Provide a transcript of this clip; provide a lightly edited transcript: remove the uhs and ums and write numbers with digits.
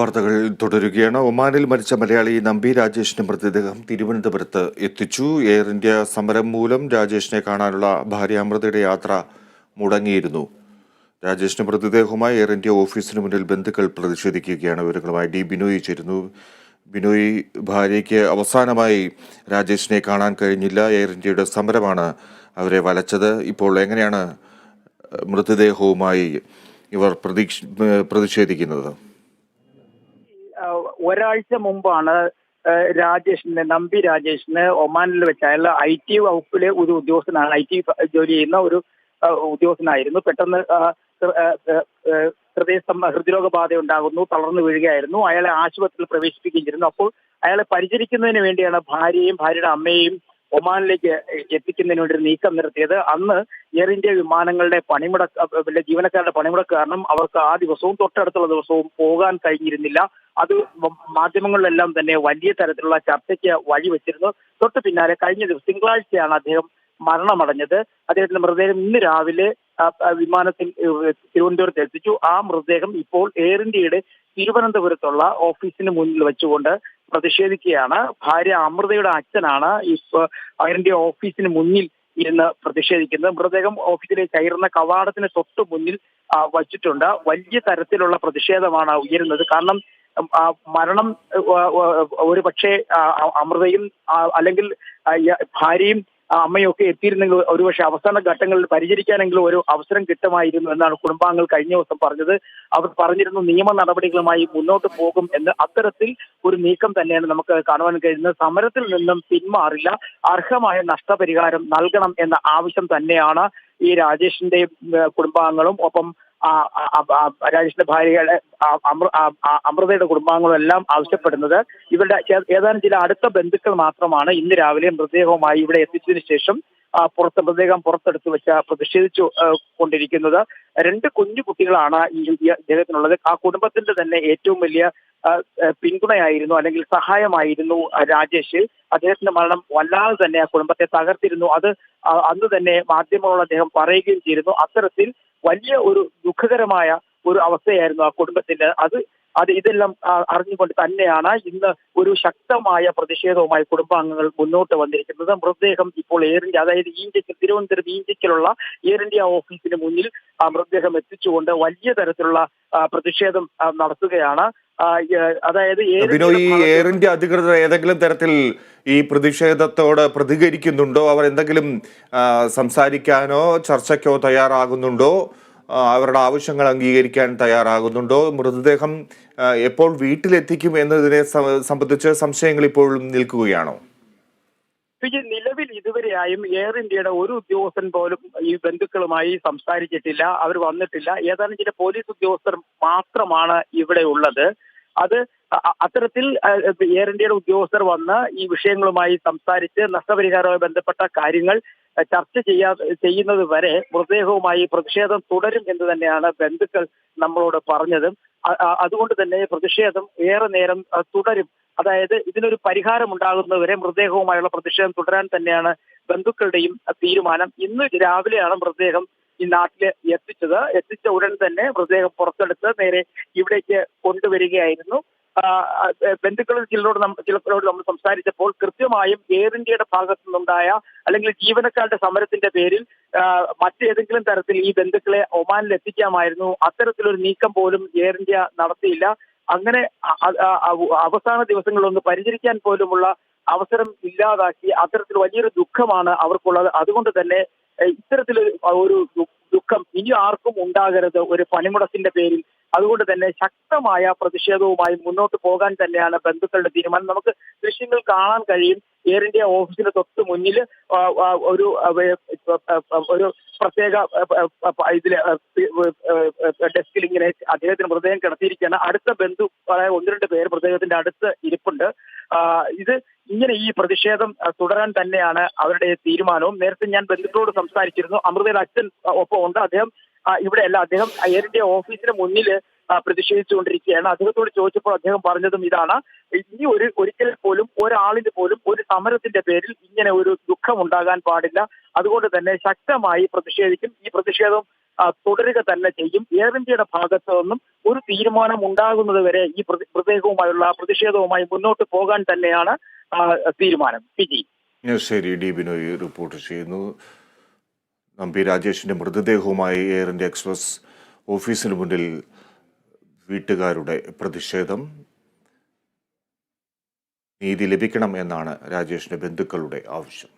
വാർത്തകൾ തുടരുകയാണ്. ഒമാനിൽ മരിച്ച മലയാളി നമ്പി രാജേഷിന്റെ മൃതദേഹം തിരുവനന്തപുരത്ത് എത്തിച്ചു. എയർ ഇന്ത്യ സമരം മൂലം രാജേഷിനെ കാണാനുള്ള ഭാര്യ അമൃതയുടെ യാത്ര മുടങ്ങിയിരുന്നു. രാജേഷിന്റെ മൃതദേഹവുമായി എയർ ഇന്ത്യ ഓഫീസിന് മുന്നിൽ ബന്ധുക്കൾ പ്രതിഷേധിക്കുകയാണ്. വിവരങ്ങളുമായി ഡി ബിനോയ് ചേരുന്നു. ബിനോയ്, ഭാര്യയ്ക്ക് അവസാനമായി രാജേഷിനെ കാണാൻ കഴിഞ്ഞില്ല. എയർ ഇന്ത്യയുടെ സമരമാണ് അവരെ വലച്ചത്. ഇപ്പോൾ എങ്ങനെയാണ് മൃതദേഹവുമായി ഇവർ പ്രതിഷേധിക്കുന്നത്? ഒരാഴ്ച മുമ്പാണ് നമ്പി രാജേഷിന് ഒമാനിൽ വെച്ച് അയാൾ IT വകുപ്പിലെ ഒരു ഉദ്യോഗസ്ഥനാണ്. IT ജോലി ചെയ്യുന്ന ഒരു ഉദ്യോഗസ്ഥനായിരുന്നു. പെട്ടെന്ന് ഹൃദ്രോഗ ബാധ ഉണ്ടാകുന്നു, തളർന്നു വീഴുകയായിരുന്നു. അയാളെ ആശുപത്രിയിൽ പ്രവേശിപ്പിക്കുകയും ചെയ്തിരുന്നു. അപ്പോൾ അയാളെ പരിചരിക്കുന്നതിന് വേണ്ടിയാണ് ഭാര്യയും ഭാര്യയുടെ അമ്മയും ഒമാനിലേക്ക് എത്തിക്കുന്നതിന് വേണ്ടി ഒരു നീക്കം നടത്തിയത്. അന്ന് എയർ ഇന്ത്യ വിമാനങ്ങളുടെ ജീവനക്കാരുടെ പണിമുടക്ക് കാരണം അവർക്ക് ആ ദിവസവും തൊട്ടടുത്തുള്ള ദിവസവും പോകാൻ കഴിഞ്ഞിരുന്നില്ല. അത് മാധ്യമങ്ങളിലെല്ലാം തന്നെ വലിയ തരത്തിലുള്ള ചർച്ചയ്ക്ക് വഴിവെച്ചിരുന്നു. തൊട്ട് പിന്നാലെ കഴിഞ്ഞ ദിവസം തിങ്കളാഴ്ചയാണ് അദ്ദേഹം മരണമടഞ്ഞത്. അദ്ദേഹത്തിന്റെ മൃതദേഹം ഇന്ന് രാവിലെ വിമാനത്തിൽ തിരുവനന്തപുരത്ത് എത്തിച്ചു. ആ മൃതദേഹം ഇപ്പോൾ എയർ ഇന്ത്യയുടെ തിരുവനന്തപുരത്തുള്ള ഓഫീസിന് മുന്നിൽ വെച്ചുകൊണ്ട് പ്രതിഷേധിക്കുകയാണ്. ഭാര്യ അമൃതയുടെ അച്ഛനാണ് ഇപ്പോൾ എയർ ഇന്ത്യ ഓഫീസിന് മുന്നിൽ ഇരുന്ന് പ്രതിഷേധിക്കുന്നത്. മൃതദേഹം ഓഫീസിലേക്ക് കയറുന്ന കവാടത്തിന് തൊട്ട് മുന്നിൽ വച്ചിട്ടുണ്ട്. വലിയ തരത്തിലുള്ള പ്രതിഷേധമാണ് ഉയരുന്നത്. കാരണം മരണം ഒരു പക്ഷേ അമൃതയും അല്ലെങ്കിൽ ഭാര്യയും അമ്മയും ഒക്കെ എത്തിയിരുന്നെങ്കിൽ ഒരുപക്ഷെ അവസാന ഘട്ടങ്ങളിൽ പരിചരിക്കാനെങ്കിലും ഒരു അവസരം കിട്ടുമായിരുന്നു എന്നാണ് കുടുംബാംഗങ്ങൾ കഴിഞ്ഞ ദിവസം പറഞ്ഞത്. അവർ പറഞ്ഞിരുന്നു നിയമ നടപടികളുമായി മുന്നോട്ട് പോകും എന്ന്. അത്തരത്തിൽ ഒരു നീക്കം തന്നെയാണ് നമുക്ക് കാണുവാൻ കഴിയുന്നത്. സമരത്തിൽ നിന്നും പിന്മാറില്ല, അർഹമായ നഷ്ടപരിഹാരം നൽകണം എന്ന ആവശ്യം തന്നെയാണ് ഈ രാജേഷിന്റെ കുടുംബാംഗങ്ങളും ഒപ്പം രാജേഷിന്റെ ഭാര്യയുടെ അമൃതയുടെ കുടുംബാംഗങ്ങളും എല്ലാം ആവശ്യപ്പെടുന്നത്. ഇവരുടെ ഏതാനും ചില അടുത്ത ബന്ധുക്കൾ മാത്രമാണ് ഇന്ന് രാവിലെ മൃതദേഹവുമായി ഇവിടെ എത്തിച്ചതിന് ശേഷം മൃതദേഹം പുറത്തെടുത്ത് വെച്ച് പ്രതിഷേധിച്ചു കൊണ്ടിരിക്കുന്നത്. 2 കുഞ്ഞു കുട്ടികളാണ് ഈ ഇദ്ദേഹത്തിനുള്ളത്. ആ കുടുംബത്തിന്റെ തന്നെ ഏറ്റവും വലിയ പിന്തുണയായിരുന്നു അല്ലെങ്കിൽ സഹായമായിരുന്നു രാജേഷ്. അദ്ദേഹത്തിന്റെ മരണം വല്ലാതെ തന്നെ ആ കുടുംബത്തെ തകർത്തിരുന്നു. അത് അന്ന് തന്നെ മാധ്യമങ്ങളോട് അദ്ദേഹം പറയുകയും ചെയ്തിരുന്നു. അത്തരത്തിൽ വലിയ ഒരു ദുഃഖകരമായ ഒരു അവസ്ഥയായിരുന്നു ആ കുടുംബത്തിന്. ഇതെല്ലാം അറിഞ്ഞുകൊണ്ട് തന്നെയാണ് ഇന്ന് ഒരു ശക്തമായ പ്രതിഷേധവുമായി കുടുംബാംഗങ്ങൾ മുന്നോട്ട് വന്നിരിക്കുന്നത്. മൃതദേഹം ഇപ്പോൾ എയർ ഇന്ത്യ, അതായത് തിരുവനന്തപുരം ഈഞ്ചയ്ക്കലുള്ള എയർ ഇന്ത്യ ഓഫീസിന് മുന്നിൽ മൃതദേഹം എത്തിച്ചുകൊണ്ട് വലിയ തരത്തിലുള്ള പ്രതിഷേധം നടത്തുകയാണ്. അതായത് എയർ ഇന്ത്യ അധികൃതർ ഏതെങ്കിലും തരത്തിൽ ഈ പ്രതിഷേധത്തോട് പ്രതികരിക്കുന്നുണ്ടോ? അവർ എന്തെങ്കിലും സംസാരിക്കാനോ ചർച്ചയ്ക്കോ തയ്യാറാകുന്നുണ്ടോ? അവരുടെ ആവശ്യങ്ങൾ അംഗീകരിക്കാൻ തയ്യാറാകുന്നുണ്ടോ? മൃതദേഹം എപ്പോൾ വീട്ടിലെത്തിക്കും എന്നതിനെ സംബന്ധിച്ച് സംശയങ്ങൾ ഇപ്പോഴും നിൽക്കുകയാണോ? നിലവിൽ ഇതുവരെയായും എയർ ഇന്ത്യയുടെ ഒരു ഉദ്യോഗസ്ഥൻ പോലും ഈ ബന്ധുക്കളുമായി സംസാരിച്ചിട്ടില്ല. അവർ വന്നിട്ടില്ല. ഏതാനും ചില പോലീസ് ഉദ്യോഗസ്ഥർ മാത്രമാണ് ഇവിടെ ഉള്ളത്. അത്തരത്തിൽ എയർ ഇന്ത്യയുടെ ഉദ്യോഗസ്ഥർ വന്ന് ഈ വിഷയങ്ങളുമായി സംസാരിച്ച് നഷ്ടപരിഹാരവുമായി ബന്ധപ്പെട്ട കാര്യങ്ങൾ ചർച്ച ചെയ്യുന്നത് വരെ മൃതദേഹവുമായി പ്രതിഷേധം തുടരും എന്ന് തന്നെയാണ് ബന്ധുക്കൾ നമ്മളോട് പറഞ്ഞത്. അതുകൊണ്ട് തന്നെ പ്രതിഷേധം ഏറെ നേരം തുടരും. അതായത് ഇതിനൊരു പരിഹാരം ഉണ്ടാകുന്നതുവരെ മൃതദേഹവുമായുള്ള പ്രതിഷേധം തുടരാൻ തന്നെയാണ് ബന്ധുക്കളുടെയും തീരുമാനം. ഇന്ന് രാവിലെയാണ് മൃതദേഹം ഈ നാട്ടിൽ എത്തിച്ച ഉടൻ തന്നെ മൃതദേഹം പുറത്തെടുത്ത് നേരെ ഇവിടേക്ക് കൊണ്ടുവരികയായിരുന്നു. ബന്ധുക്കളിൽ ചിലരോട് നമ്മൾ സംസാരിച്ചപ്പോൾ കൃത്യമായും എയർ ഇന്ത്യയുടെ ഭാഗത്തു നിന്നുണ്ടായ അല്ലെങ്കിൽ ജീവനക്കാരുടെ സമരത്തിന്റെ പേരിൽ മറ്റേതെങ്കിലും തരത്തിൽ ഈ ബന്ധുക്കളെ ഒമാനിൽ എത്തിക്കാമായിരുന്നു. അത്തരത്തിലൊരു നീക്കം പോലും എയർ ഇന്ത്യ നടത്തിയില്ല. അങ്ങനെ അവസാന ദിവസങ്ങളിലൊന്ന് പരിചരിക്കാൻ പോലുമുള്ള അവസരം ഇല്ലാതാക്കി. അത്തരത്തിൽ വലിയൊരു ദുഃഖമാണ് അവർക്കുള്ളത്. അതുകൊണ്ട് തന്നെ ഇത്തരത്തിൽ ഒരു ദുഃഖം ഇനി ആർക്കും ഉണ്ടാകരുത് ഒരു പണിമുടക്കിന്റെ പേരിൽ. അതുകൊണ്ട് തന്നെ ശക്തമായ പ്രതിഷേധവുമായി മുന്നോട്ട് പോകാൻ തന്നെയാണ് ബന്ധുക്കളുടെ തീരുമാനം. നമുക്ക് ദൃശ്യങ്ങൾ കാണാൻ കഴിയും. എയർ ഇന്ത്യ ഓഫീസിന് തൊട്ട് മുന്നിൽ ഒരു പ്രത്യേക ഡെസ്കിൽ ഇങ്ങനെ അദ്ദേഹത്തിന് മൃതദേഹം കിടത്തിയിരിക്കുകയാണ്. അടുത്ത ബന്ധു 1-2 പേർ മൃതദേഹത്തിന്റെ അടുത്ത് ഇരിപ്പുണ്ട്. ഇങ്ങനെ ഈ പ്രതിഷേധം തുടരാൻ തന്നെയാണ് അവരുടെ തീരുമാനവും. നേരത്തെ ഞാൻ ബന്ധുക്കളോട് സംസാരിച്ചിരുന്നു. അമൃതയുടെ അച്ഛൻ ഒപ്പം ഉണ്ട്. അദ്ദേഹം ഇവിടെയല്ല, അദ്ദേഹം എയർ ഇന്ത്യ ഓഫീസിന് മുന്നിൽ പ്രതിഷേധിച്ചുകൊണ്ടിരിക്കുകയാണ്. അദ്ദേഹത്തോട് ചോദിച്ചപ്പോൾ അദ്ദേഹം പറഞ്ഞതും ഇതാണ്: ഇനി ഒരിക്കൽ പോലും ഒരാളിന് പോലും ഒരു സമരത്തിന്റെ പേരിൽ ഇങ്ങനെ ഒരു ദുഃഖം ഉണ്ടാകാൻ പാടില്ല. അതുകൊണ്ട് തന്നെ ശക്തമായി പ്രതിഷേധിക്കും. ഈ പ്രതിഷേധം തുടരുക തന്നെ ചെയ്യും. എയർ ഇന്ത്യയുടെ ഭാഗത്തു നിന്നും ഒരു തീരുമാനം ഉണ്ടാകുന്നത് വരെ ഈ മൃതദേഹവുമായുള്ള പ്രതിഷേധവുമായി മുന്നോട്ട് പോകാൻ തന്നെയാണ് തീരുമാനം. പിജി. ശരി, ഡി ബിനോയ് റിപ്പോർട്ട് ചെയ്യുന്നു. നമ്പി രാജേഷിന്റെ മൃതദേഹവുമായി എയർ ഇന്ത്യ എക്സ്പ്രസ് ഓഫീസിന് മുന്നിൽ വീട്ടുകാരുടെ പ്രതിഷേധം. നീതി ലഭിക്കണം എന്നാണ് രാജേഷിന്റെ ബന്ധുക്കളുടെ ആവശ്യം.